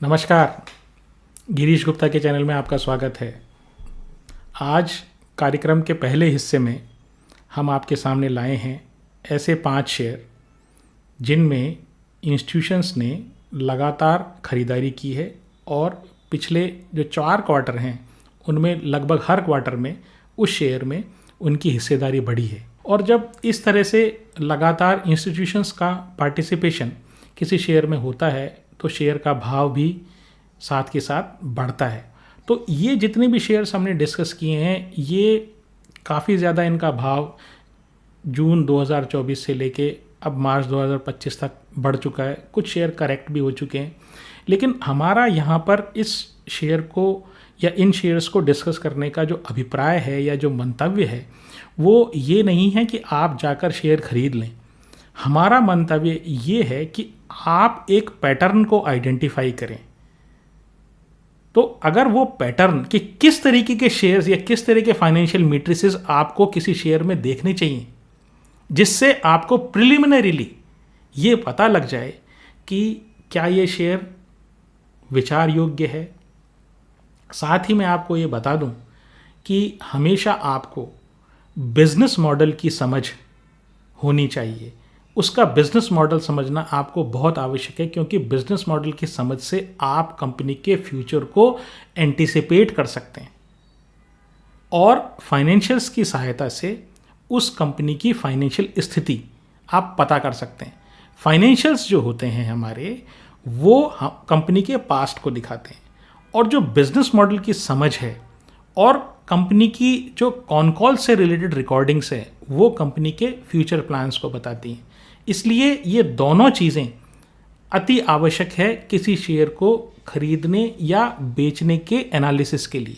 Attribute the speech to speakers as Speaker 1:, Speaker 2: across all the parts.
Speaker 1: नमस्कार। गिरीश गुप्ता के चैनल में आपका स्वागत है। आज कार्यक्रम के पहले हिस्से में हम आपके सामने लाए हैं ऐसे 5 शेयर जिनमें इंस्टीट्यूशंस ने लगातार खरीदारी की है और पिछले जो 4 क्वार्टर हैं उनमें लगभग हर क्वार्टर में उस शेयर में उनकी हिस्सेदारी बढ़ी है। और जब इस तरह से लगातार इंस्टीट्यूशंस का पार्टिसिपेशन किसी शेयर में होता है तो शेयर का भाव भी साथ के साथ बढ़ता है। तो ये जितने भी शेयर्स हमने डिस्कस किए हैं ये काफ़ी ज़्यादा इनका भाव जून 2024 से लेके अब मार्च 2025 तक बढ़ चुका है। कुछ शेयर करेक्ट भी हो चुके हैं, लेकिन हमारा यहाँ पर इस शेयर को या इन शेयर्स को डिस्कस करने का जो अभिप्राय है या जो मंतव्य है वो ये नहीं है कि आप जाकर शेयर खरीद लें। हमारा मंतव्य ये है कि आप एक पैटर्न को आइडेंटिफाई करें। तो अगर वो पैटर्न कि किस तरीके के शेयर्स या किस तरह के फाइनेंशियल मैट्रिसेस आपको किसी शेयर में देखने चाहिए, जिससे आपको प्रिलिमिनरीली ये पता लग जाए कि क्या ये शेयर विचार योग्य है। साथ ही मैं आपको ये बता दूं कि हमेशा आपको बिजनेस मॉडल की समझ होनी चाहिए। उसका बिजनेस मॉडल समझना आपको बहुत आवश्यक है, क्योंकि बिजनेस मॉडल की समझ से आप कंपनी के फ्यूचर को एंटिसिपेट कर सकते हैं और फाइनेंशियल्स की सहायता से उस कंपनी की फाइनेंशियल स्थिति आप पता कर सकते हैं। फाइनेंशियल्स जो होते हैं हमारे वो कंपनी के पास्ट को दिखाते हैं, और जो बिजनेस मॉडल की समझ है और कंपनी की जो कॉन कॉल से रिलेटेड रिकॉर्डिंग्स है वो कंपनी के फ्यूचर प्लान्स को बताती हैं। इसलिए ये दोनों चीज़ें अति आवश्यक है किसी शेयर को खरीदने या बेचने के एनालिसिस के लिए।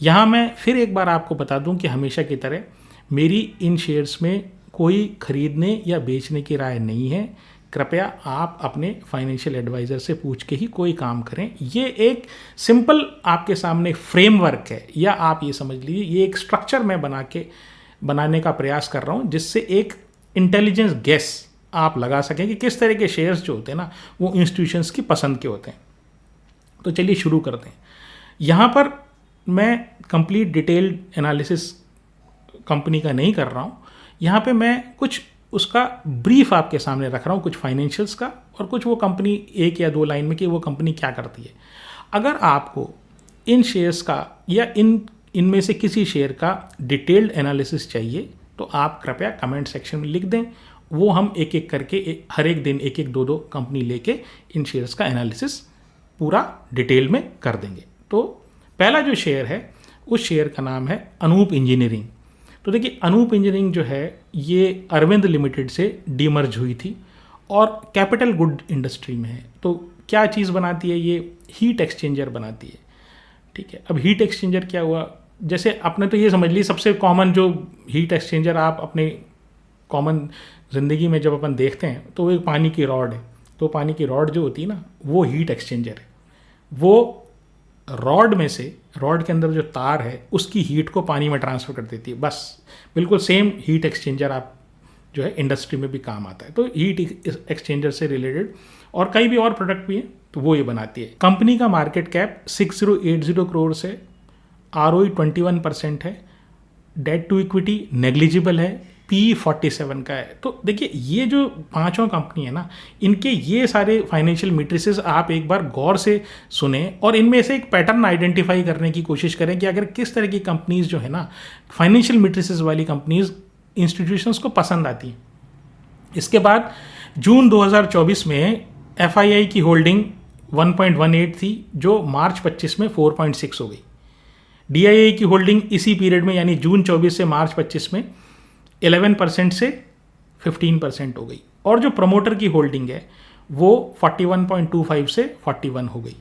Speaker 1: यहाँ मैं फिर एक बार आपको बता दूं कि हमेशा की तरह मेरी इन शेयर्स में कोई खरीदने या बेचने की राय नहीं है। कृपया आप अपने फाइनेंशियल एडवाइज़र से पूछ के ही कोई काम करें। ये एक सिंपल आपके सामने फ्रेमवर्क है, या आप ये समझ लीजिए ये एक स्ट्रक्चर मैं बनाने का प्रयास कर रहा हूँ, जिससे एक इंटेलिजेंस गेस आप लगा सकें कि किस तरह के शेयर्स जो होते हैं ना वो इंस्टीट्यूशंस की पसंद के होते हैं। तो चलिए शुरू करते हैं। यहाँ पर मैं कंप्लीट डिटेल्ड एनालिसिस कंपनी का नहीं कर रहा हूँ। यहाँ पे मैं कुछ उसका ब्रीफ आपके सामने रख रहा हूँ, कुछ फाइनेंशियल्स का और कुछ वो कंपनी 1 या 2 लाइन में कि वो कंपनी क्या करती है। अगर आपको इन शेयर्स का या इनमें से किसी शेयर का डिटेल्ड एनालिसिस चाहिए तो आप कृपया कमेंट सेक्शन में लिख दें। वो हम एक एक करके हर एक दिन एक एक 2 कंपनी लेके इन शेयर्स का एनालिसिस पूरा डिटेल में कर देंगे। तो पहला जो शेयर है उस शेयर का नाम है अनूप इंजीनियरिंग। तो देखिए अनूप इंजीनियरिंग जो है ये अरविंद लिमिटेड से डीमर्ज हुई थी और कैपिटल गुड इंडस्ट्री में है। तो क्या चीज़ बनाती है, ये हीट एक्सचेंजर बनाती है। ठीक है, अब हीट एक्सचेंजर क्या हुआ, जैसे आपने तो ये समझ ली सबसे कॉमन जो हीट एक्सचेंजर आप अपने कॉमन ज़िंदगी में जब अपन देखते हैं तो वो एक पानी की रॉड है। तो पानी की रॉड जो होती है ना वो हीट एक्सचेंजर है। वो रॉड में से रॉड के अंदर जो तार है उसकी हीट को पानी में ट्रांसफ़र कर देती है। बस बिल्कुल सेम हीट एक्सचेंजर आप जो है इंडस्ट्री में भी काम आता है। तो हीट एक्सचेंजर से रिलेटेड और कई भी और प्रोडक्ट भी हैं तो वो ये बनाती है। कंपनी का मार्केट कैप 6080 करोड़ से, ROE 21% है, डेट टू इक्विटी नेग्लिजिबल है, PE 47 का है। तो देखिए ये जो 5 कंपनी है ना इनके ये सारे फाइनेंशियल मैट्रिसेस आप एक बार गौर से सुने और इनमें से एक पैटर्न आइडेंटिफाई करने की कोशिश करें कि अगर किस तरह की कंपनीज जो है ना फाइनेंशियल मैट्रिसेस वाली कंपनीज इंस्टीट्यूशंस को पसंद आती हैं। इसके बाद जून 2024 में FII की होल्डिंग 1.18 थी जो मार्च 25 में 4.6 हो गई। DII की होल्डिंग इसी पीरियड में यानी जून 24 से मार्च 25 में 11% से 15% हो गई, और जो प्रमोटर की होल्डिंग है वो 41.25 से 41 हो गई।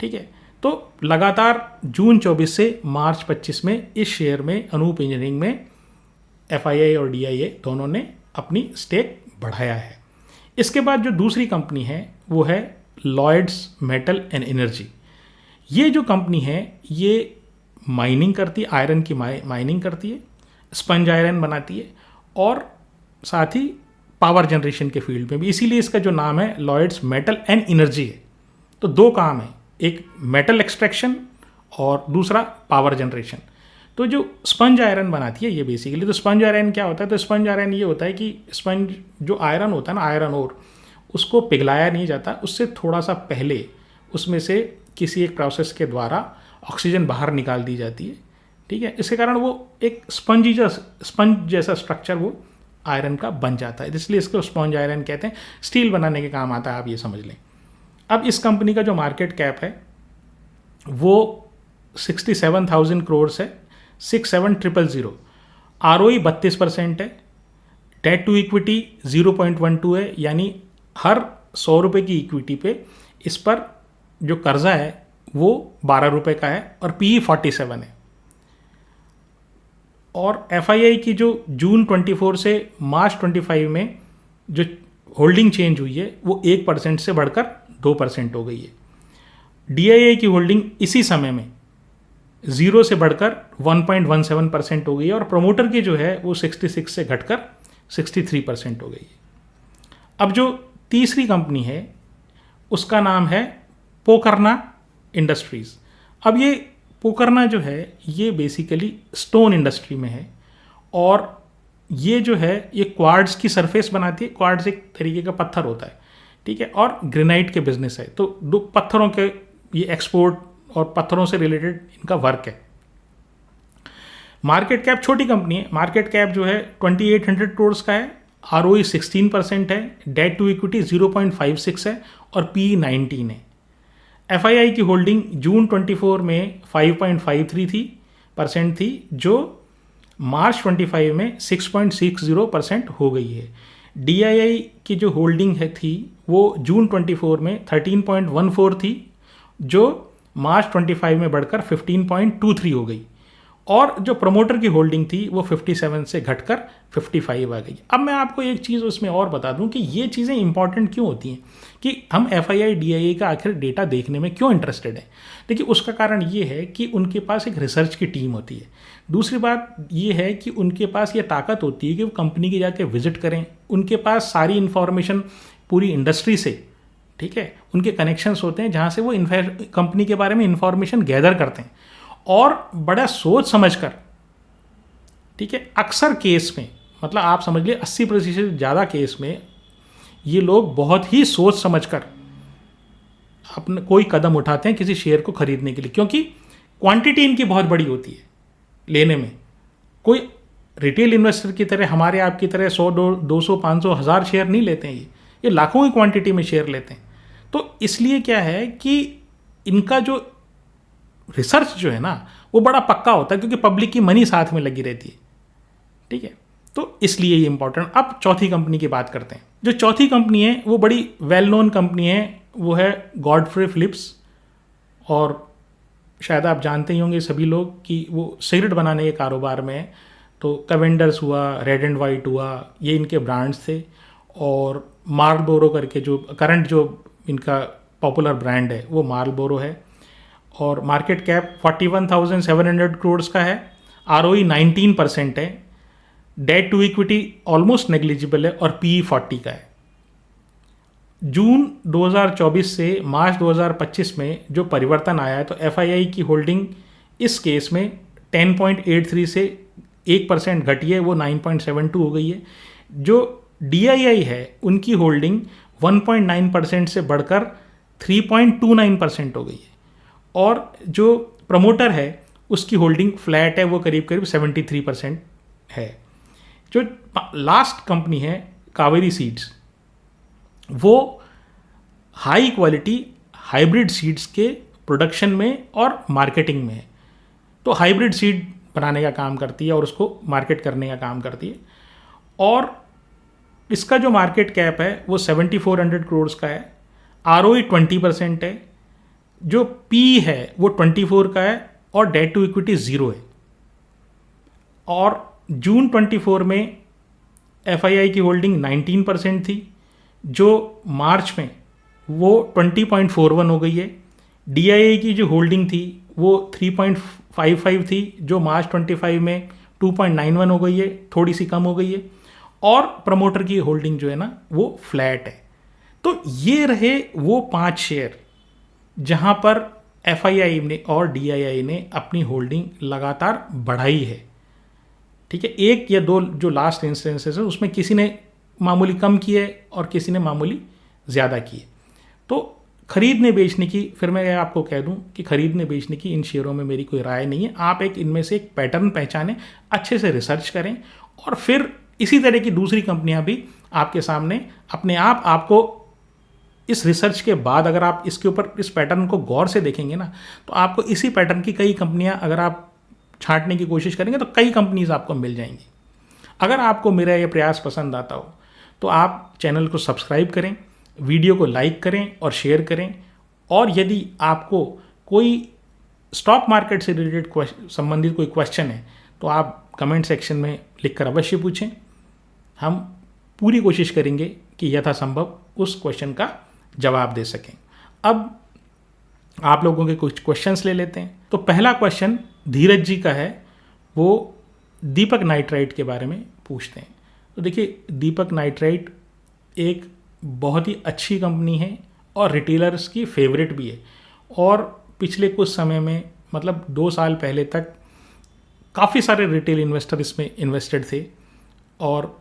Speaker 1: ठीक है, तो लगातार जून 24 से मार्च 25 में इस शेयर में अनूप इंजीनियरिंग में FII और DII दोनों ने अपनी स्टेक बढ़ाया है। इसके बाद जो दूसरी कंपनी है वो है लॉयड्स मेटल एंड एनर्जी। ये जो कंपनी है ये माइनिंग करती है, आयरन की माइनिंग करती है, स्पंज आयरन बनाती है और साथ ही पावर जनरेशन के फील्ड में भी, इसीलिए इसका जो नाम है लॉयड्स मेटल एंड एनर्जी है। तो दो काम है, एक मेटल एक्सट्रैक्शन और दूसरा पावर जनरेशन। तो जो स्पंज आयरन बनाती है ये बेसिकली, तो स्पंज आयरन क्या होता है, तो स्पंज आयरन ये होता है कि स्पंज जो आयरन होता है ना, आयरन ओर, उसको पिघलाया नहीं जाता, उससे थोड़ा सा पहले उसमें से किसी एक प्रोसेस के द्वारा ऑक्सीजन बाहर निकाल दी जाती है, ठीक है। इसके कारण वो एक स्पंज जैसा स्ट्रक्चर वो आयरन का बन जाता है, इसलिए इसको स्पंज आयरन कहते हैं। स्टील बनाने के काम आता है, आप ये समझ लें। अब इस कंपनी का जो मार्केट कैप है वो 67,000 करोड़ है, 67,000। ROE 32% है, डेट टू इक्विटी 0.12 है, यानी हर 100 रुपये की इक्विटी पे इस पर जो कर्जा है वो 12 रुपये का है, और PE 47 है। और FII की जो जून 24 से मार्च 25 में जो होल्डिंग चेंज हुई है वो 1% से बढ़कर 2% हो गई है। DII की होल्डिंग इसी समय में 0 से बढ़कर 1.17% हो गई है, और प्रमोटर की जो है वो 66 से घटकर 63% हो गई है। अब जो तीसरी कंपनी है उसका नाम है पोकर्ना इंडस्ट्रीज़। अब ये पोकर्ना जो है ये बेसिकली स्टोन इंडस्ट्री में है, और ये जो है ये क्वार्ट्ज की सरफेस बनाती है। क्वार्ट्ज एक तरीके का पत्थर होता है, ठीक है, और ग्रेनाइट के बिजनेस है। तो दो पत्थरों के ये एक्सपोर्ट और पत्थरों से रिलेटेड इनका वर्क है। मार्केट कैप छोटी कंपनी है, मार्केट कैप जो है 2800 करोड़ का है, ROE 16% है, डेट टू इक्विटी 0.56 है, और PE 19 है। FII की होल्डिंग जून 24 में 5.53% थी, जो मार्च 25 में 6.60% हो गई है। DII की जो होल्डिंग है थी वो जून 24 में 13.14 थी, जो मार्च 25 में बढ़कर 15.23 हो गई, और जो प्रमोटर की होल्डिंग थी वो 57 से घटकर 55 आ गई। अब मैं आपको एक चीज़ उसमें और बता दूं कि ये चीज़ें इंपॉर्टेंट क्यों होती हैं, कि हम FII DII का आखिर डेटा देखने में क्यों इंटरेस्टेड है। देखिए उसका कारण ये है कि उनके पास एक रिसर्च की टीम होती है। दूसरी बात ये है कि उनके पास ये ताकत होती है कि वो कंपनी के जाके विजिट करें, उनके पास सारी इन्फॉर्मेशन पूरी इंडस्ट्री से, ठीक है, उनके कनेक्शंस होते हैं जहाँ से वो कंपनी के बारे में इंफॉर्मेशन गैदर करते हैं, और बड़ा सोच समझकर, ठीक है, अक्सर केस में, मतलब आप समझ लिए 80% ज़्यादा केस में ये लोग बहुत ही सोच समझकर अपने कोई कदम उठाते हैं किसी शेयर को खरीदने के लिए, क्योंकि क्वांटिटी इनकी बहुत बड़ी होती है लेने में। कोई रिटेल इन्वेस्टर की तरह, हमारे आपकी तरह 100, 200, 500, 1000 शेयर नहीं लेते हैं, ये लाखों की क्वांटिटी में शेयर लेते हैं। तो इसलिए क्या है कि इनका जो रिसर्च जो है ना वो बड़ा पक्का होता है, क्योंकि पब्लिक की मनी साथ में लगी रहती है, ठीक है, तो इसलिए ये इंपॉर्टेंट। अब चौथी कंपनी की बात करते हैं। जो चौथी कंपनी है वो बड़ी वेल नोन कंपनी है, वो है गॉडफ्रे फिलिप्स, और शायद आप जानते ही होंगे सभी लोग कि वो सिगरेट बनाने के कारोबार में है। तो कैवेंडर्स हुआ, रेड एंड वाइट हुआ, ये इनके ब्रांड्स थे, और मार्लबोरो करके जो करंट जो इनका पॉपुलर ब्रांड है वो मार्लबोरो है, और मार्केट कैप 41,700 करोड़ का है, ROE 19% है, debt to equity almost negligible है, और PE 40 का है। जून 2024 से मार्च 2025 में जो परिवर्तन आया है, तो FII की होल्डिंग इस केस में 10.83 से 1% घटी है, वो 9.72 हो गई है। जो DII है उनकी होल्डिंग 1.9% से बढ़कर 3.29% हो गई है, और जो प्रमोटर है उसकी होल्डिंग फ्लैट है, वो करीब करीब 73% है। जो लास्ट कंपनी है कावेरी सीड्स, वो हाई क्वालिटी हाइब्रिड सीड्स के प्रोडक्शन में और मार्केटिंग में है। तो हाइब्रिड सीड बनाने का काम करती है और उसको मार्केट करने का काम करती है, और इसका जो मार्केट कैप है वो 7,400 करोड़ का है, ROE 20% है, जो PE है वो 24 का है, और डेट टू इक्विटी 0 है। और जून 24 में FII की होल्डिंग 19% थी, जो मार्च में वो 20.41 हो गई है। DII की जो होल्डिंग थी वो 3.55 थी, जो मार्च 25 में 2.91 हो गई है, थोड़ी सी कम हो गई है, और प्रमोटर की होल्डिंग जो है ना वो फ्लैट है। तो ये रहे वो 5 शेयर जहाँ पर FII ने और DII ने अपनी होल्डिंग लगातार बढ़ाई है। ठीक है, एक या दो जो लास्ट इंस्टेंसेस है उसमें किसी ने मामूली कम किए और किसी ने मामूली ज़्यादा किए। तो खरीदने बेचने की, फिर मैं आपको कह दूं कि खरीदने बेचने की इन शेयरों में मेरी कोई राय नहीं है। आप एक इनमें से एक पैटर्न पहचानें, अच्छे से रिसर्च करें, और फिर इसी तरह की दूसरी कंपनियां भी आपके सामने अपने आप आपको इस रिसर्च के बाद, अगर आप इसके ऊपर इस पैटर्न को गौर से देखेंगे ना, तो आपको इसी पैटर्न की कई कंपनियां अगर आप छांटने की कोशिश करेंगे तो कई कंपनीज आपको मिल जाएंगी। अगर आपको मेरा ये प्रयास पसंद आता हो तो आप चैनल को सब्सक्राइब करें, वीडियो को लाइक करें और शेयर करें। और यदि आपको कोई स्टॉक मार्केट से रिलेटेड संबंधित कोई क्वेश्चन है तो आप कमेंट सेक्शन में लिखकर अवश्य पूछें। हम पूरी कोशिश करेंगे कि यथासंभव उस क्वेश्चन का जवाब दे सकें। अब आप लोगों के कुछ क्वेश्चंस ले लेते हैं। तो पहला क्वेश्चन धीरज जी का है, वो दीपक नाइट्राइट के बारे में पूछते हैं। तो देखिए, दीपक नाइट्राइट एक बहुत ही अच्छी कंपनी है और रिटेलर्स की फेवरेट भी है। और पिछले कुछ समय में, मतलब 2 साल पहले तक, काफ़ी सारे रिटेल इन्वेस्टर इसमें इन्वेस्टेड थे और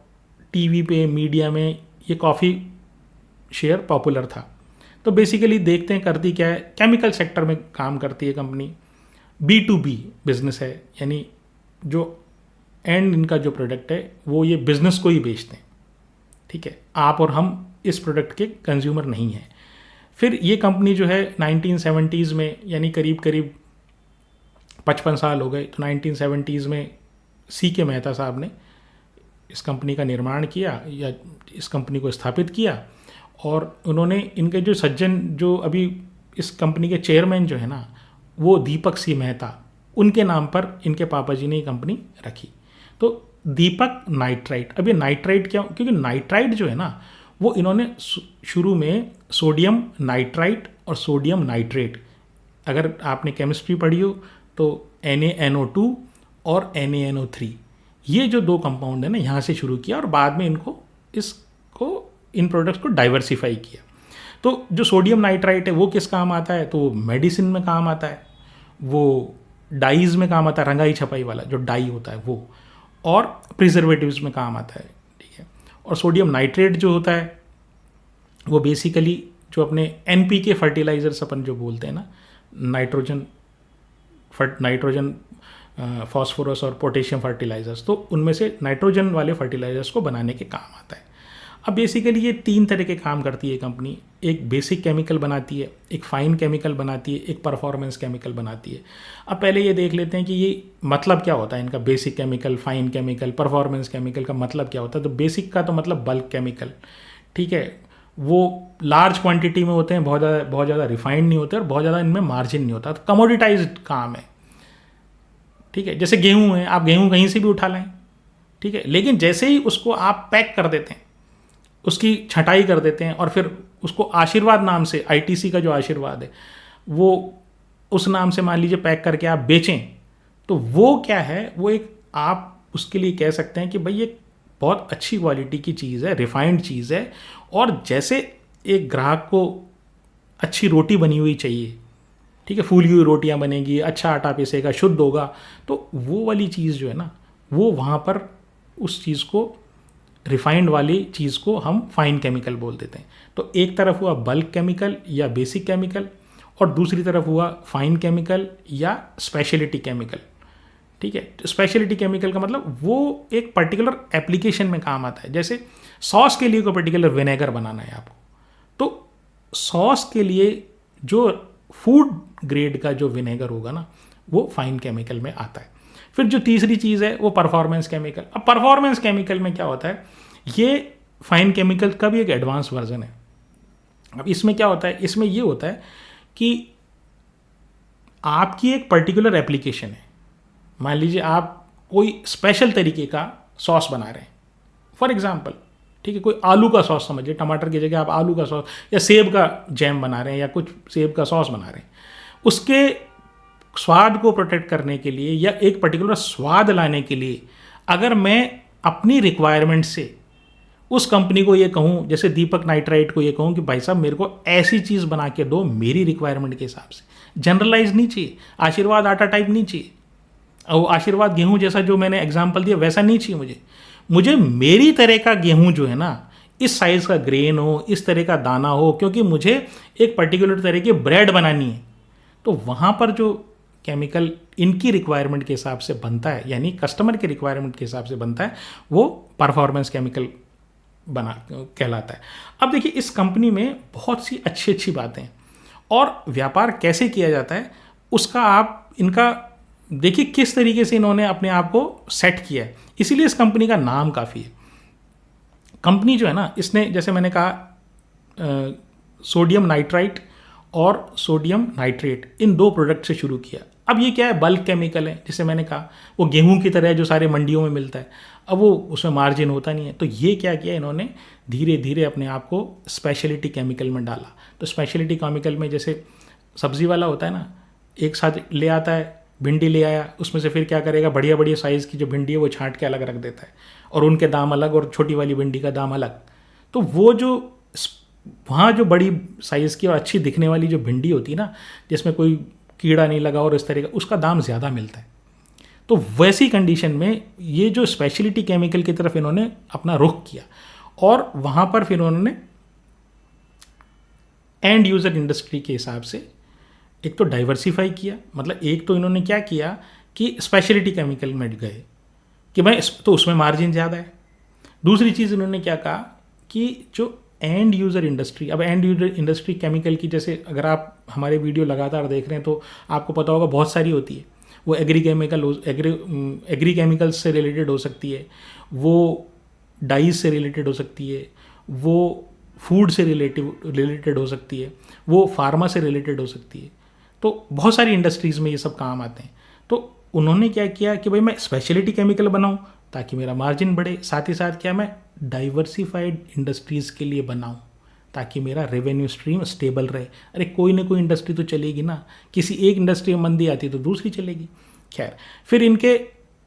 Speaker 1: टीवी पे, मीडिया में ये काफ़ी शेयर पॉपुलर था। तो बेसिकली देखते हैं करती क्या है। केमिकल सेक्टर में काम करती है कंपनी। B2B बिजनेस है, यानी जो एंड इनका जो प्रोडक्ट है वो ये बिजनेस को ही बेचते हैं। ठीक है, आप और हम इस प्रोडक्ट के कंज्यूमर नहीं हैं। फिर ये कंपनी जो है 1970s में, यानी करीब करीब 55 साल हो गए, तो 1970s में C.K. मेहता साहब ने इस कंपनी का निर्माण किया या इस कंपनी को स्थापित किया। और उन्होंने, इनके जो सज्जन, जो अभी इस कंपनी के चेयरमैन जो है ना, वो दीपक C. मेहता, उनके नाम पर इनके पापा जी ने ये कंपनी रखी। तो दीपक नाइट्राइट। अब ये नाइट्राइट क्या, क्योंकि नाइट्राइट जो है ना, वो इन्होंने शुरू में सोडियम नाइट्राइट और सोडियम नाइट्रेट, अगर आपने केमिस्ट्री पढ़ी हो तो NaNO2 और NaNO3, ये जो 2 कंपाउंड है ना, यहाँ से शुरू किया और बाद में इन प्रोडक्ट्स को डाइवर्सिफाई किया। तो जो सोडियम नाइट्राइट है वो किस काम आता है, तो मेडिसिन में काम आता है, वो डाइज में काम आता है, रंगाई छपाई वाला जो डाई होता है वो, और प्रिजर्वेटिव्स में काम आता है। ठीक है, और सोडियम नाइट्रेट जो होता है वो बेसिकली जो अपने NPK फर्टिलाइजर्स अपन जो बोलते हैं ना, नाइट्रोजन फॉस्फोरस और पोटेशियम फर्टिलाइजर्स, तो उनमें से नाइट्रोजन वाले फर्टिलाइजर्स को बनाने के काम आता है। अब बेसिकली ये 3 तरह के काम करती है कंपनी। एक बेसिक केमिकल बनाती है, एक फाइन केमिकल बनाती है, एक परफॉर्मेंस केमिकल बनाती है। अब पहले ये देख लेते हैं कि ये मतलब क्या होता है इनका, basic chemical, fine chemical, performance chemical का मतलब क्या होता है। तो बेसिक का तो मतलब बल्क केमिकल। ठीक है, वो लार्ज क्वांटिटी में होते हैं, बहुत ज़्यादा रिफाइंड नहीं होते और बहुत ज़्यादा इनमें मार्जिन नहीं होता। तो कमोडिटाइज्ड काम है। ठीक है, जैसे गेहूँ है, आप गेहूँ कहीं से भी उठा लें। ठीक है, लेकिन जैसे ही उसको आप पैक कर देते हैं, उसकी छटाई कर देते हैं और फिर उसको आशीर्वाद नाम से, ITC का जो आशीर्वाद है, वो उस नाम से मान लीजिए पैक करके आप बेचें, तो वो क्या है, वो एक, आप उसके लिए कह सकते हैं कि भाई ये बहुत अच्छी क्वालिटी की चीज़ है, रिफाइंड चीज़ है। और जैसे एक ग्राहक को अच्छी रोटी बनी हुई चाहिए, ठीक है, फूली हुई रोटियां बनेगी, अच्छा आटा पीसेगा, शुद्ध होगा, तो वो वाली चीज़ जो है ना, वो वहाँ पर उस चीज़ को, रिफाइंड वाली चीज़ को हम फाइन केमिकल बोल देते हैं। तो एक तरफ हुआ बल्क केमिकल या बेसिक केमिकल, और दूसरी तरफ हुआ फाइन केमिकल या स्पेशलिटी केमिकल। ठीक है, स्पेशलिटी केमिकल का मतलब वो एक पर्टिकुलर एप्लीकेशन में काम आता है। जैसे सॉस के लिए कोई पर्टिकुलर विनेगर बनाना है आपको, तो सॉस के लिए जो फूड ग्रेड का जो विनेगर होगा ना, वो फाइन केमिकल में आता है। फिर जो तीसरी चीज़ है वो परफॉर्मेंस केमिकल। अब परफॉर्मेंस केमिकल में क्या होता है, ये फाइन केमिकल का भी एक एडवांस वर्जन है। अब इसमें क्या होता है, इसमें ये होता है कि आपकी एक पर्टिकुलर एप्लीकेशन है। मान लीजिए आप कोई स्पेशल तरीके का सॉस बना रहे हैं, फॉर एग्जांपल, ठीक है, कोई आलू का सॉस समझिए, टमाटर की जगह आप आलू का सॉस या सेब का जैम बना रहे हैं या कुछ सेब का सॉस बना रहे हैं। उसके स्वाद को प्रोटेक्ट करने के लिए या एक पर्टिकुलर स्वाद लाने के लिए, अगर मैं अपनी रिक्वायरमेंट से उस कंपनी को ये कहूँ, जैसे दीपक नाइट्राइट को ये कहूँ कि भाई साहब मेरे को ऐसी चीज़ बना के दो मेरी रिक्वायरमेंट के हिसाब से। जनरलाइज नहीं चाहिए, आशीर्वाद आटा टाइप नहीं चाहिए, और आशीर्वाद गेहूँ जैसा जो मैंने एग्जाम्पल दिया वैसा नहीं चाहिए मुझे मेरी तरह का गेहूँ जो है ना, इस साइज़ का ग्रेन हो, इस तरह का दाना हो, क्योंकि मुझे एक पर्टिकुलर तरह की ब्रेड बनानी है। तो वहाँ पर जो केमिकल इनकी रिक्वायरमेंट के हिसाब से बनता है, यानी कस्टमर के रिक्वायरमेंट के हिसाब से बनता है, वो परफॉर्मेंस केमिकल बना कहलाता है। अब देखिए इस कंपनी में बहुत सी अच्छी अच्छी बातें हैं, और व्यापार कैसे किया जाता है उसका आप इनका देखिए किस तरीके से इन्होंने अपने आप को सेट किया है, इसीलिए इस कंपनी का नाम काफ़ी है। कंपनी जो है ना, इसने जैसे मैंने कहा सोडियम नाइट्राइट और सोडियम नाइट्रेट, इन दो प्रोडक्ट से शुरू किया। अब ये क्या है, बल्क केमिकल है, जिसे मैंने कहा वो गेहूं की तरह है जो सारे मंडियों में मिलता है। अब वो उसमें मार्जिन होता नहीं है, तो ये क्या किया इन्होंने, धीरे धीरे अपने आप को स्पेशलिटी केमिकल में डाला। तो स्पेशलिटी केमिकल में जैसे सब्जी वाला होता है ना, एक साथ ले आता है, भिंडी ले आया, उसमें से फिर क्या करेगा, बढ़िया बढ़िया साइज़ की जो भिंडी है वो छांट के अलग रख देता है, और उनके दाम अलग और छोटी वाली भिंडी का दाम अलग। तो वो जो वहाँ जो बड़ी साइज़ की और अच्छी दिखने वाली जो भिंडी होती है ना, जिसमें कोई कीड़ा नहीं लगा और इस तरह का, उसका दाम ज़्यादा मिलता है। तो वैसी कंडीशन में ये जो स्पेशलिटी केमिकल की तरफ इन्होंने अपना रुख किया, और वहाँ पर फिर उन्होंने एंड यूज़र इंडस्ट्री के हिसाब से एक तो डाइवर्सिफाई किया। मतलब एक तो इन्होंने क्या किया कि स्पेशलिटी केमिकल में गए कि भाई तो उसमें मार्जिन ज़्यादा है। दूसरी चीज़ इन्होंने क्या कहा कि जो एंड यूज़र इंडस्ट्री, अब एंड यूज़र इंडस्ट्री केमिकल की, जैसे अगर आप हमारे वीडियो लगातार देख रहे हैं तो आपको पता होगा बहुत सारी होती है। वो एग्री केमिकल्स से रिलेटेड हो सकती है, वो डाइज से रिलेटेड हो सकती है, वो फूड से रिलेटेड हो सकती है, वो फार्मा से रिलेटेड हो सकती है। तो बहुत सारी इंडस्ट्रीज़ में ये सब काम आते हैं। तो उन्होंने क्या किया कि भाई मैं स्पेशलिटी केमिकल बनाऊं ताकि मेरा मार्जिन बढ़े, साथ ही साथ क्या मैं डाइवर्सिफाइड इंडस्ट्रीज़ के लिए बनाऊं ताकि मेरा रेवेन्यू स्ट्रीम स्टेबल रहे। अरे कोई ना कोई इंडस्ट्री तो चलेगी ना, किसी एक इंडस्ट्री में मंदी आती है तो दूसरी चलेगी। खैर, फिर इनके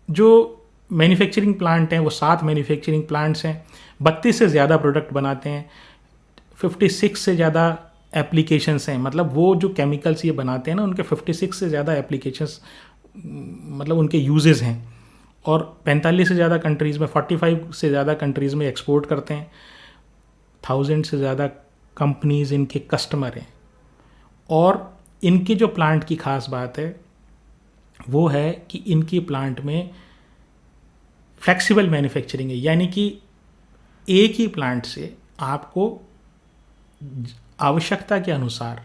Speaker 1: जो मैन्युफैक्चरिंग प्लांट हैं वो 7 मैन्युफैक्चरिंग प्लांट्स हैं, 32 से ज़्यादा प्रोडक्ट बनाते हैं, 56 से ज़्यादा एप्लीकेशंस हैं। मतलब वो जो केमिकल्स ये बनाते हैं ना, उनके 56 से ज़्यादा एप्लीकेशंस, मतलब उनके यूजेस हैं, और 45 से ज़्यादा कंट्रीज़ में, 45 से ज़्यादा कंट्रीज़ में एक्सपोर्ट करते हैं। 1000 से ज़्यादा कंपनीज़ इनके कस्टमर हैं। और इनके जो प्लांट की खास बात है वो है कि इनकी प्लांट में फ्लेक्सिबल मैन्युफैक्चरिंग है, यानी कि एक ही प्लांट से आपको आवश्यकता के अनुसार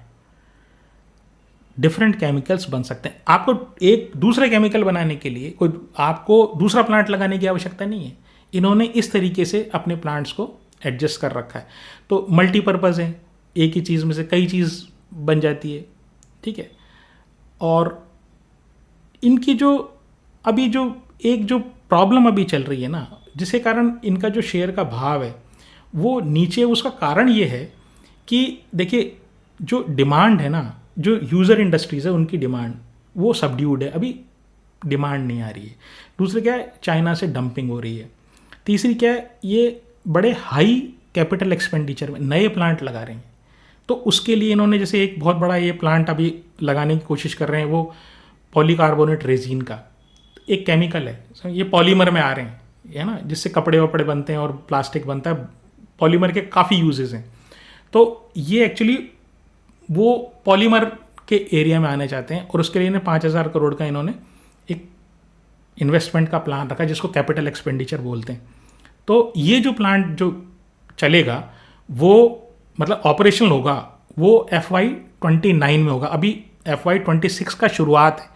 Speaker 1: डिफरेंट केमिकल्स बन सकते हैं। आपको एक दूसरे केमिकल बनाने के लिए कोई आपको दूसरा प्लांट लगाने की आवश्यकता नहीं है। इन्होंने इस तरीके से अपने प्लांट्स को एडजस्ट कर रखा है। तो मल्टीपर्पज़ है, एक ही चीज़ में से कई चीज़ बन जाती है, ठीक है। और इनकी जो अभी जो एक जो प्रॉब्लम अभी चल रही है ना, जिसके कारण इनका जो शेयर का भाव है वो नीचे, उसका कारण ये है कि देखिए जो डिमांड है ना, जो यूज़र इंडस्ट्रीज़ है उनकी डिमांड वो सबड्यूड है, अभी डिमांड नहीं आ रही है। दूसरे क्या है, चाइना से डंपिंग हो रही है। तीसरी क्या है, ये बड़े हाई कैपिटल एक्सपेंडिचर में नए प्लांट लगा रहे हैं। तो उसके लिए इन्होंने जैसे एक बहुत बड़ा ये प्लांट अभी लगाने की कोशिश कर रहे हैं, वो पॉलीकार्बोनेट रेजिन का एक केमिकल है, ये पॉलीमर में आ रहे हैं, है ना, जिससे कपड़े वपड़े बनते हैं और प्लास्टिक बनता है। पॉलीमर के काफ़ी यूजेस हैं। तो ये एक्चुअली वो पॉलीमर के एरिया में आने चाहते हैं, और उसके लिए 5000 करोड़ का इन्होंने एक इन्वेस्टमेंट का प्लान रखा, जिसको कैपिटल एक्सपेंडिचर बोलते हैं। तो ये जो प्लांट जो चलेगा वो मतलब ऑपरेशनल होगा, वो FY29 में होगा। अभी FY26 का शुरुआत है,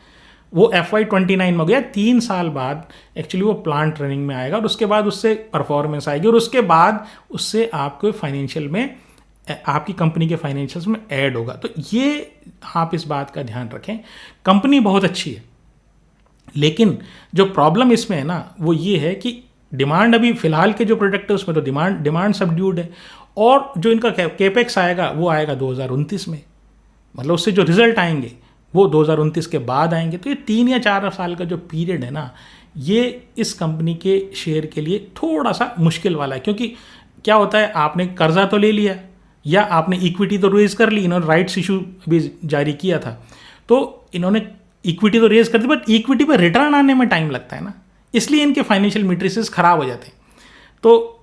Speaker 1: वो FY29 में हो गया। 3 साल बाद एक्चुअली वो प्लांट रनिंग में आएगा, और उसके बाद उससे परफॉर्मेंस आएगी, और उसके बाद उससे आपको फाइनेंशियल में, आपकी कंपनी के फाइनेंशियल्स में ऐड होगा। तो ये आप इस बात का ध्यान रखें। कंपनी बहुत अच्छी है, लेकिन जो प्रॉब्लम इसमें है ना वो ये है कि डिमांड अभी फिलहाल के जो प्रोडक्ट है उसमें तो डिमांड सबड्यूड है, और जो इनका कैपेक्स आएगा वो आएगा 2029 में। मतलब उससे जो रिजल्ट आएंगे वो 2029 के बाद आएंगे। तो ये 3 या 4 साल का जो पीरियड है ना, ये इस कंपनी के शेयर के लिए थोड़ा सा मुश्किल वाला है, क्योंकि क्या होता है, आपने कर्जा तो ले लिया या आपने इक्विटी तो रेज कर ली, इन्होंने राइट्स इशू भी जारी किया था, तो इन्होंने इक्विटी तो रेज कर दी, बट इक्विटी पर रिटर्न आने में टाइम लगता है ना, इसलिए इनके फाइनेंशियल मैट्रिसेस खराब हो जाते हैं। तो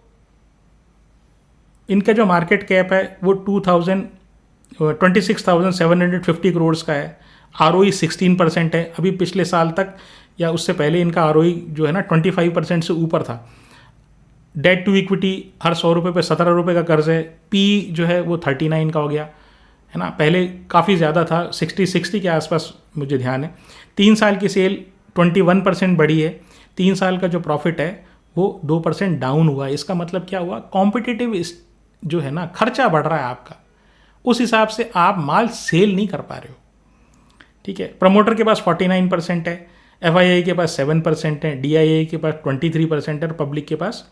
Speaker 1: इनका जो मार्केट कैप है वो 26,750 करोड़ का है। ROE 16% है। अभी पिछले साल तक या उससे पहले इनका ROE जो है ना 25% से ऊपर था। डेट टू इक्विटी हर 100 रुपये पे 17 रुपये का कर्ज है। पी जो है वो 39 का हो गया है ना, पहले काफ़ी ज़्यादा था, 60 के आसपास मुझे ध्यान है। 3 साल की सेल 21% बढ़ी है। 3 साल का जो प्रॉफिट है वो 2% डाउन हुआ है। इसका मतलब क्या हुआ, कॉम्पिटिटिव जो है ना खर्चा बढ़ रहा है आपका, उस हिसाब से आप माल सेल नहीं कर पा रहे हो। ठीक है, प्रमोटर के पास 49% है, FII के पास 7% है, DII के पास 23% है और पब्लिक के पास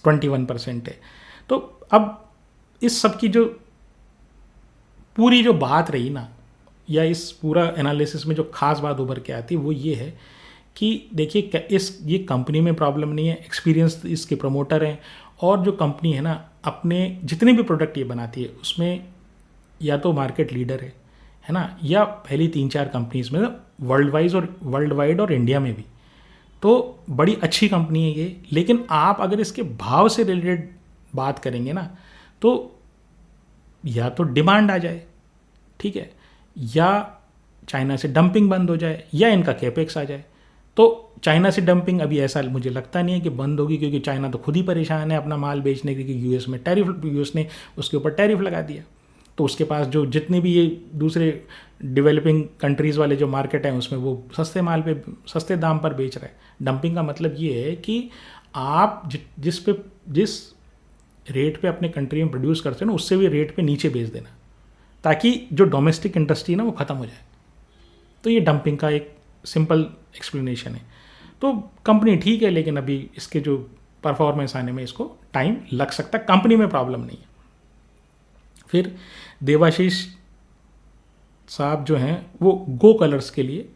Speaker 1: 21% है। तो अब इस सब की जो पूरी जो बात रही ना, या इस पूरा एनालिसिस में जो खास बात उभर के आती है वो ये है कि देखिए ये कंपनी में प्रॉब्लम नहीं है, एक्सपीरियंस इसके प्रमोटर हैं, और जो कंपनी है ना अपने जितने भी प्रोडक्ट ये बनाती है उसमें या तो मार्केट लीडर है ना, या पहली 3-4 कंपनीज में वर्ल्ड वाइड और इंडिया में भी, तो बड़ी अच्छी कंपनी है ये। लेकिन आप अगर इसके भाव से रिलेटेड बात करेंगे ना, तो या तो डिमांड आ जाए, ठीक है, या चाइना से डंपिंग बंद हो जाए, या इनका कैपेक्स आ जाए। तो चाइना से डंपिंग अभी ऐसा मुझे लगता नहीं है कि बंद होगी, क्योंकि चाइना तो खुद ही परेशान है अपना माल बेचने के, क्योंकि यूएस ने उसके ऊपर टैरिफ लगा दिया। तो उसके पास जो जितने भी ये दूसरे डेवलपिंग कंट्रीज़ वाले जो मार्केट हैं उसमें वो सस्ते दाम पर बेच रहे हैं। डंपिंग का मतलब ये है कि आप जिस रेट पे अपने कंट्री में प्रोड्यूस करते हो ना, उससे भी रेट पे नीचे बेच देना, ताकि जो डोमेस्टिक इंडस्ट्री है ना वो ख़त्म हो जाए। तो ये डंपिंग का एक सिंपल एक्सप्लेनेशन है। तो कंपनी ठीक है, लेकिन अभी इसके जो परफॉर्मेंस आने में इसको टाइम लग सकता है, कंपनी में प्रॉब्लम नहीं है। फिर देवाशीष साहब जो हैं वो गो कलर्स के लिए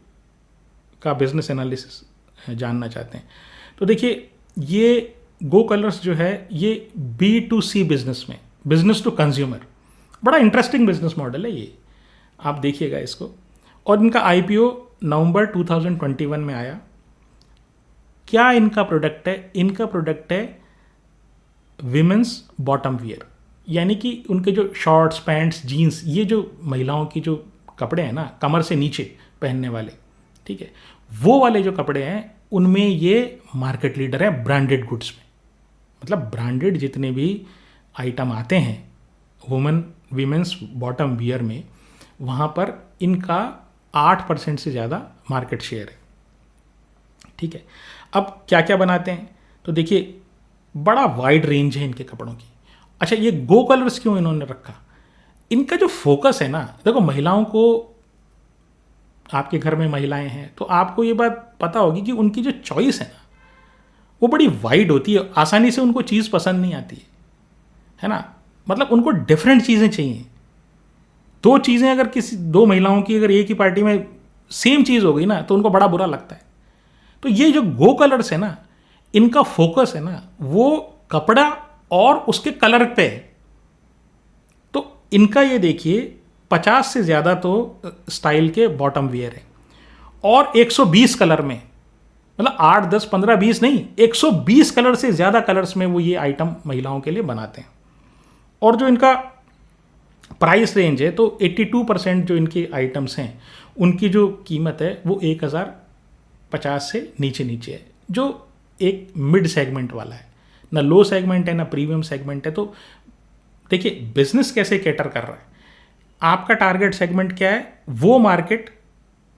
Speaker 1: का बिजनेस एनालिसिस जानना चाहते हैं। तो देखिए ये गो कलर्स जो है ये B2C बिजनेस में, बिजनेस टू कंज्यूमर, बड़ा इंटरेस्टिंग बिजनेस मॉडल है ये, आप देखिएगा इसको। और इनका IPO नवंबर 2021 में आया। क्या इनका प्रोडक्ट है, इनका प्रोडक्ट है विमेंस बॉटम वियर, यानी कि उनके जो शॉर्ट्स, पैंट्स, जीन्स, ये जो महिलाओं की जो कपड़े हैं ना कमर से नीचे पहनने वाले, ठीक है, वो वाले जो कपड़े हैं उनमें ये मार्केट लीडर है ब्रांडेड गुड्स में। मतलब ब्रांडेड जितने भी आइटम आते हैं वीमेंस बॉटम वियर में, वहाँ पर इनका 8% से ज़्यादा मार्केट शेयर है। ठीक है, अब क्या क्या बनाते हैं, तो देखिए बड़ा वाइड रेंज है इनके कपड़ों की। अच्छा, ये गो कलर्स क्यों इन्होंने रखा, इनका जो फोकस है ना, देखो महिलाओं को, आपके घर में महिलाएं हैं तो आपको ये बात पता होगी कि उनकी जो चॉइस है ना वो बड़ी वाइड होती है, आसानी से उनको चीज़ पसंद नहीं आती है ना, मतलब उनको डिफरेंट चीज़ें चाहिए। दो चीज़ें अगर दो महिलाओं की अगर एक ही पार्टी में सेम चीज़ हो गई ना तो उनको बड़ा बुरा लगता है। तो ये जो गो कलर्स है ना, इनका फोकस है ना वो कपड़ा और उसके कलर पे है। तो इनका ये देखिए 50 से ज़्यादा तो स्टाइल के बॉटम वियर है और 120 कलर में, मतलब 8, 10, 15, 20 नहीं, 120 कलर से ज़्यादा कलर्स में वो ये आइटम महिलाओं के लिए बनाते हैं। और जो इनका प्राइस रेंज है तो 82% जो इनके आइटम्स हैं उनकी जो कीमत है वो 1050 से नीचे नीचे है, जो एक मिड सेगमेंट वाला है, ना लो सेगमेंट है ना प्रीमियम सेगमेंट है। तो देखिए बिजनेस कैसे कैटर कर रहा है, आपका टारगेट सेगमेंट क्या है, वो मार्केट,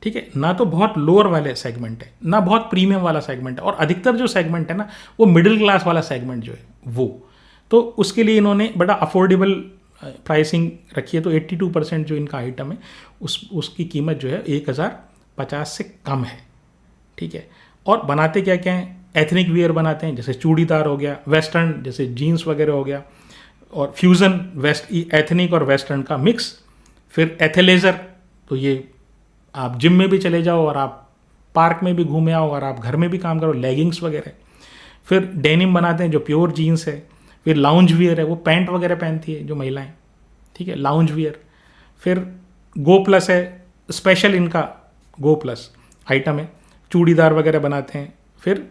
Speaker 1: ठीक है, ना तो बहुत लोअर वाले सेगमेंट है ना बहुत प्रीमियम वाला सेगमेंट है, और अधिकतर जो सेगमेंट है ना वो मिडिल क्लास वाला सेगमेंट जो है वो, तो उसके लिए इन्होंने बड़ा अफोर्डेबल प्राइसिंग रखी है। तो 82% जो इनका आइटम है उसकी कीमत जो है 1050 से कम है। ठीक है, और बनाते क्या क्या हैं, एथनिक वियर बनाते हैं, जैसे चूड़ीदार हो गया, वेस्टर्न जैसे जीन्स वगैरह हो गया, और फ्यूज़न एथनिक और वेस्टर्न का मिक्स। फिर एथलेजर, तो ये आप जिम में भी चले जाओ और आप पार्क में भी घूमे आओ और आप घर में भी काम करो, लेगिंग्स वगैरह। फिर डेनिम बनाते हैं जो प्योर जीन्स है। फिर लाउंज वियर है, वो पैंट वगैरह पहनती है जो महिलाएं, ठीक है, लाउंज वियर। फिर गो प्लस है, स्पेशल इनका गो प्लस आइटम है, चूड़ीदार वगैरह बनाते हैं। फिर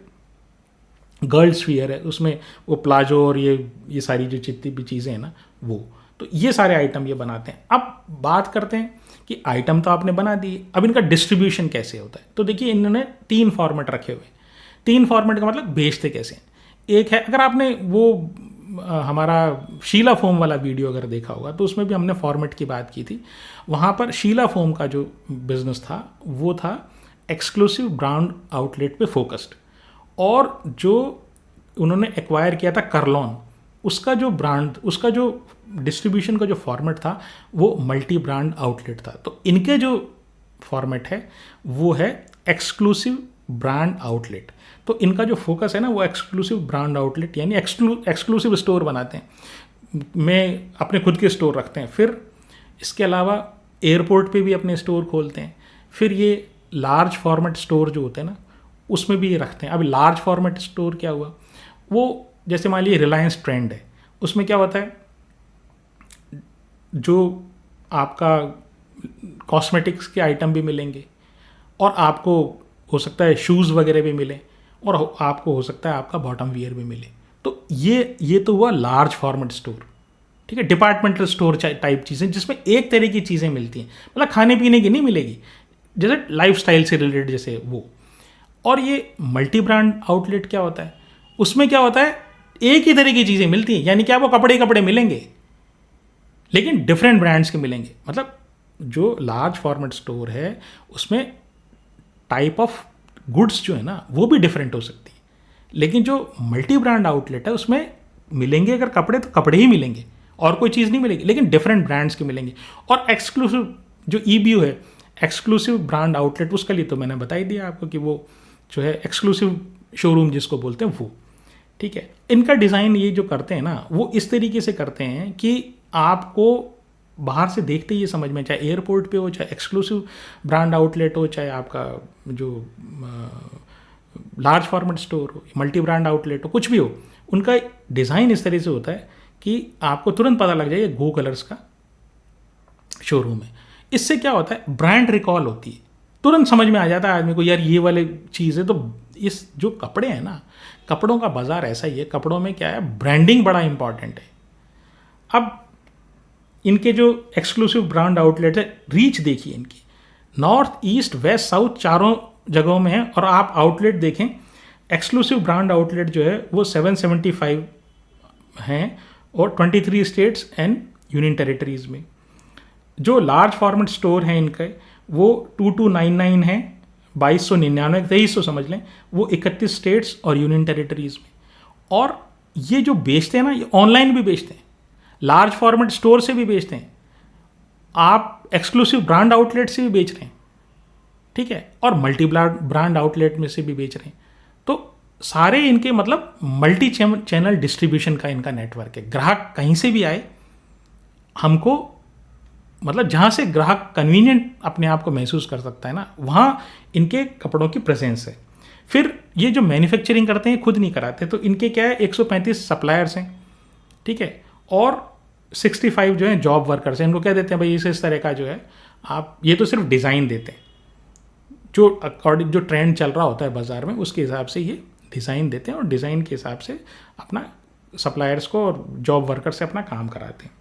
Speaker 1: गर्ल्स वियर है, उसमें वो प्लाजो और ये सारी जो जितनी भी चीज़ें हैं ना वो, तो ये सारे आइटम ये बनाते हैं। अब बात करते हैं कि आइटम तो आपने बना दिए, अब इनका डिस्ट्रीब्यूशन कैसे होता है। तो देखिए इन्होंने 3 फॉर्मेट रखे हुए। 3 फॉर्मेट का मतलब बेचते कैसे हैं। एक है, अगर आपने वो हमारा शीला फोम वाला वीडियो अगर देखा होगा तो उसमें भी हमने फॉर्मेट की बात की थी। वहाँ पर शीला फोम का जो बिजनेस था वो था एक्सक्लूसिव ब्रांड आउटलेट पे फोकस्ड, और जो उन्होंने एक्वायर किया था करलॉन, उसका जो ब्रांड, उसका जो डिस्ट्रीब्यूशन का जो फॉर्मेट था वो मल्टी ब्रांड आउटलेट था। तो इनके जो फॉर्मेट है वो है एक्सक्लूसिव ब्रांड आउटलेट। तो इनका जो फोकस है ना वो एक्सक्लूसिव ब्रांड आउटलेट यानी एक्सक्लूसिव स्टोर बनाते हैं, में अपने खुद के स्टोर रखते हैं। फिर इसके अलावा एयरपोर्ट पे भी अपने स्टोर खोलते हैं। फिर ये लार्ज फॉर्मेट स्टोर जो होते हैं ना उसमें भी ये रखते हैं। अभी लार्ज फॉर्मेट स्टोर क्या हुआ, वो जैसे मान लीजिए रिलायंस ट्रेंड है, उसमें क्या होता है, जो आपका कॉस्मेटिक्स के आइटम भी मिलेंगे, और आपको हो सकता है शूज़ वगैरह भी मिले, और आपको हो सकता है आपका बॉटम वियर भी मिले। तो ये तो हुआ लार्ज फॉर्मेट स्टोर, ठीक है, डिपार्टमेंटल स्टोर टाइप चीज़ें जिसमें एक तरह की चीज़ें मिलती हैं, मतलब खाने पीने की नहीं मिलेगी, जैसे लाइफस्टाइल से रिलेटेड जैसे वो। और ये मल्टी ब्रांड आउटलेट क्या होता है, उसमें क्या होता है, एक ही तरह की चीज़ें मिलती हैं, यानी कि आपको कपड़े मिलेंगे लेकिन डिफरेंट ब्रांड्स के मिलेंगे। मतलब जो लार्ज फॉर्मेट स्टोर है उसमें टाइप ऑफ गुड्स जो है ना वो भी डिफरेंट हो सकती है, लेकिन जो मल्टी ब्रांड आउटलेट है उसमें मिलेंगे अगर कपड़े तो कपड़े ही मिलेंगे और कोई चीज़ नहीं मिलेगी, लेकिन डिफरेंट ब्रांड्स के मिलेंगे। और एक्सक्लूसिव जो EBO है, एक्सक्लूसिव ब्रांड आउटलेट, उसके लिए तो मैंने बता ही दिया आपको कि वो जो है एक्सक्लूसिव शोरूम जिसको बोलते हैं वो, ठीक है। इनका डिज़ाइन ये जो करते हैं ना वो इस तरीके से करते हैं कि आपको बाहर से देखते ही ये समझ में, चाहे एयरपोर्ट पे हो, चाहे एक्सक्लूसिव ब्रांड आउटलेट हो, चाहे आपका जो लार्ज फॉर्मेट स्टोर हो, मल्टी ब्रांड आउटलेट हो, कुछ भी हो, उनका डिज़ाइन इस तरह से होता है कि आपको तुरंत पता लग जाए ये गो कलर्स का शोरूम है। इससे क्या होता है, ब्रांड रिकॉल होती है, तुरंत समझ में आ जाता है आदमी को यार ये वाले चीज़ है। तो इस जो कपड़े हैं ना, कपड़ों का बाज़ार ऐसा ही है, कपड़ों में क्या है, ब्रांडिंग बड़ा इंपॉर्टेंट है। अब इनके जो एक्सक्लूसिव ब्रांड आउटलेट है, रीच देखिए इनकी, नॉर्थ ईस्ट वेस्ट साउथ चारों जगहों में है। और आप आउटलेट देखें, एक्सक्लूसिव ब्रांड आउटलेट जो है वो 775 हैं और 23 स्टेट्स एंड यूनियन टेरिटरीज़ में। जो लार्ज फॉर्मेट स्टोर हैं इनके वो 2299 हैं, 2299, 2300 समझ लें, वो 31 स्टेट्स और यूनियन टेरिटरीज़ में। और ये जो बेचते हैं ना, ये ऑनलाइन भी बेचते हैं, लार्ज फॉर्मेट स्टोर से भी बेचते हैं, आप एक्सक्लूसिव ब्रांड आउटलेट से भी बेच रहे हैं, ठीक है, और मल्टी ब्रांड आउटलेट में से भी बेच रहे हैं। तो सारे इनके मतलब मल्टी चैनल डिस्ट्रीब्यूशन का इनका नेटवर्क है। ग्राहक कहीं से भी आए, हमको मतलब जहाँ से ग्राहक कन्वीनियंट अपने आप को महसूस कर सकता है ना, वहाँ इनके कपड़ों की प्रेजेंस है। फिर ये जो मैन्युफैक्चरिंग करते हैं खुद नहीं कराते, तो इनके क्या है, 135 सप्लायर्स हैं, ठीक है, और 65 जो है जॉब वर्कर्स हैं। इनको क्या देते हैं भाई, इस तरह का जो है आप, ये तो सिर्फ डिज़ाइन देते हैं, जो अकॉर्डिंग जो ट्रेंड चल रहा होता है बाज़ार में उसके हिसाब से ये डिज़ाइन देते हैं, और डिज़ाइन के हिसाब से अपना सप्लायर्स को और जॉब वर्कर से अपना काम कराते हैं।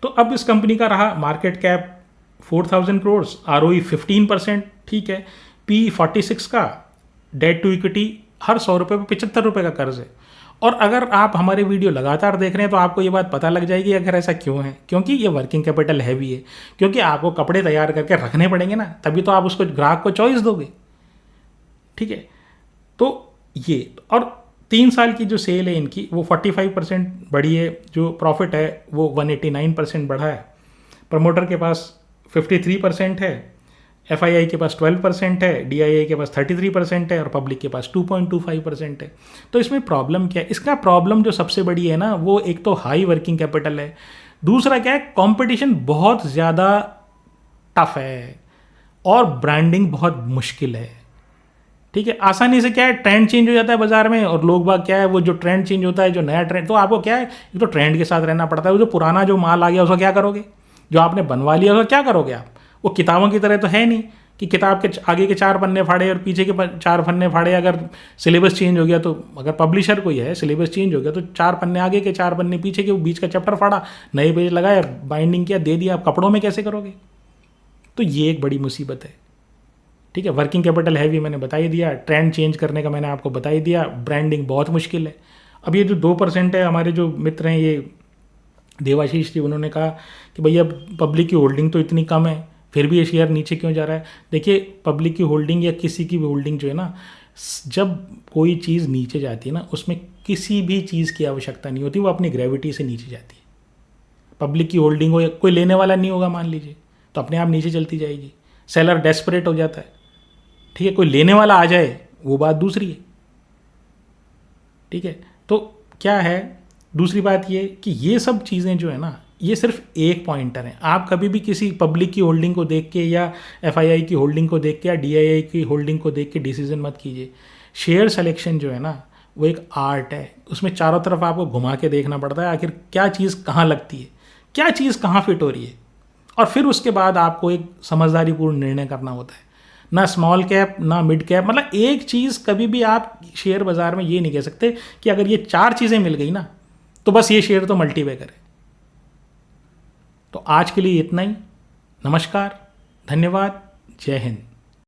Speaker 1: तो अब इस कंपनी का रहा मार्केट कैप 4000 करोड़, ROE 15%, ठीक है, P 46 का, डेट टू इक्विटी हर 100 रुपये पर 75 रुपये का कर्ज है। और अगर आप हमारे वीडियो लगातार देख रहे हैं तो आपको ये बात पता लग जाएगी अगर ऐसा क्यों है, क्योंकि ये वर्किंग कैपिटल हैवी है, क्योंकि आपको कपड़े तैयार करके रखने पड़ेंगे ना, तभी तो आप उसको ग्राहक को चॉइस दोगे, ठीक है। तो ये, और 3 साल की जो सेल है इनकी वो 45% बढ़ी है, जो प्रॉफिट है वो 189% बढ़ा है, प्रमोटर के पास 53% है, FII के पास 12% है, DII के पास 33% है, और पब्लिक के पास 2.25% है। तो इसमें प्रॉब्लम क्या है, इसका प्रॉब्लम जो सबसे बड़ी है ना वो एक तो हाई वर्किंग कैपिटल है, दूसरा क्या है, कंपटीशन बहुत ज़्यादा टफ है, और ब्रांडिंग बहुत मुश्किल है, ठीक है, आसानी से क्या है, ट्रेंड चेंज हो जाता है बाजार में, और लोग बाग क्या है, वो जो ट्रेंड चेंज होता है, जो नया ट्रेंड, तो आपको क्या है, ये तो ट्रेंड के साथ रहना पड़ता है। वो जो पुराना जो माल आ गया उसका क्या करोगे, जो आपने बनवा लिया उसका क्या करोगे आप? वो किताबों की तरह तो है नहीं कि किताब के आगे के 4 पन्ने फाड़े और पीछे के 4 पन्ने फाड़े। अगर सिलेबस चेंज हो गया तो, अगर पब्लिशर कोई है, सिलेबस चेंज हो गया तो 4 पन्ने आगे के 4 पन्ने पीछे के, बीच का चैप्टर फाड़ा, नए पेज लगाया, बाइंडिंग किया, दे दिया। आप कपड़ों में कैसे करोगे? तो ये एक बड़ी मुसीबत है। ठीक है, वर्किंग कैपिटल हैवी मैंने बता ही दिया, ट्रेंड चेंज करने का मैंने आपको बता ही दिया, ब्रांडिंग बहुत मुश्किल है। अब ये जो 2% है, हमारे जो मित्र हैं ये देवाशीष जी, उन्होंने कहा कि भैया पब्लिक की होल्डिंग तो इतनी कम है, फिर भी ये शेयर नीचे क्यों जा रहा है? देखिए, पब्लिक की होल्डिंग या किसी की भी होल्डिंग जो है ना, जब कोई चीज़ नीचे जाती है ना, उसमें किसी भी चीज़ की आवश्यकता नहीं होती, वो अपनी ग्रेविटी से नीचे जाती है। पब्लिक की होल्डिंग हो या कोई लेने वाला नहीं होगा मान लीजिए, तो अपने आप नीचे चलती जाएगी। सेलर डेस्परेट हो जाता है, ठीक है, कोई लेने वाला आ जाए वो बात दूसरी है। ठीक है, तो क्या है, दूसरी बात ये कि ये सब चीज़ें जो है ना, ये सिर्फ एक पॉइंटर है। आप कभी भी किसी पब्लिक की होल्डिंग को देख के या एफआईआई की होल्डिंग को देख के या डीआईआई की होल्डिंग को देख के डिसीजन मत कीजिए। शेयर सिलेक्शन जो है ना, वो एक आर्ट है, उसमें चारों तरफ आपको घुमा के देखना पड़ता है, आखिर क्या चीज़ कहाँ लगती है, क्या चीज़ कहाँ फिट हो रही है, और फिर उसके बाद आपको एक समझदारीपूर्ण निर्णय करना होता है। ना स्मॉल कैप ना मिड कैप, मतलब एक चीज़ कभी भी आप शेयर बाजार में ये नहीं कह सकते कि अगर ये 4 चीज़ें मिल गई ना तो बस ये शेयर तो मल्टीबैगर है। तो आज के लिए इतना ही। नमस्कार, धन्यवाद, जय हिंद।